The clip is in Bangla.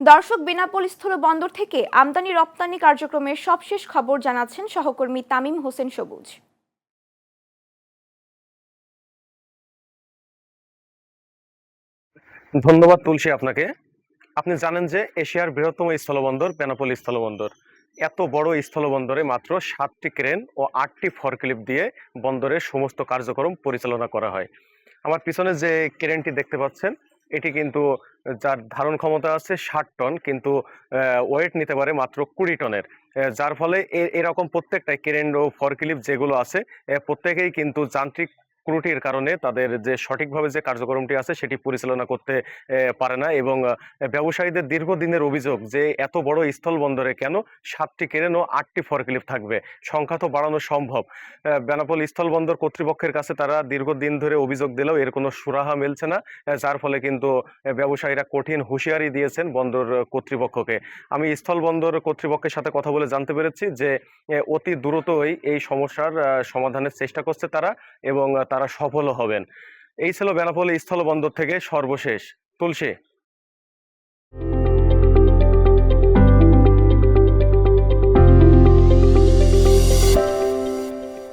দর্শক, বেনাপোল স্থলবন্দর থেকে আমদানি রপ্তানি কার্যক্রমের সবশেষ খবর জানাচ্ছেন সহকর্মী তামিম হোসেন সবুজ। ধন্যবাদ তুলসী আপনাকে। আপনি জানেন যে এশিয়ার বৃহত্তম স্থলবন্দর বেনাপোল স্থলবন্দর। এত বড় স্থলবন্দরে মাত্র 7টি ক্রেন ও 8টি ফরক্লিফট দিয়ে বন্দরের সমস্ত কার্যক্রম পরিচালনা করা হয়। আমার পিছনে যে ক্রেনটি দেখতে পাচ্ছেন, এটি কিন্তু যার ধারণ ক্ষমতা আছে 60 টন, কিন্তু ওয়েট নিতে পারে মাত্র 20 টনের। যার ফলে এরকম প্রত্যেকটা ক্রেন ও ফরক্লিফট যেগুলো আছে, প্রত্যেকেই কিন্তু যান্ত্রিক ত্রুটির কারণে তাদের যে সঠিকভাবে যে কার্যক্রমটি আছে সেটি পরিচালনা করতে পারে না। এবং ব্যবসায়ীদের দীর্ঘদিনের অভিযোগ যে এত বড় স্থলবন্দরে কেন 7টি ক্রেন ও 8টি ফরক্লিফট থাকবে, সংখ্যা তো বাড়ানো সম্ভব। বেনাপোল স্থলবন্দর কর্তৃপক্ষের কাছে তারা দীর্ঘদিন ধরে অভিযোগ দিলেও এর কোনো সুরাহা মিলছে না। যার ফলে কিন্তু ব্যবসায়ীরা কঠিন হুঁশিয়ারি দিয়েছেন বন্দর কর্তৃপক্ষকে। আমি স্থলবন্দর কর্তৃপক্ষের সাথে কথা বলে জানতে পেরেছি যে অতি দ্রুতই এই সমস্যার সমাধানের চেষ্টা করছে তারা, এবং তারা সফলও হবেন। এই ছিল বেনাপোল স্থলবন্দর থেকে সর্বশেষ। তুলসী।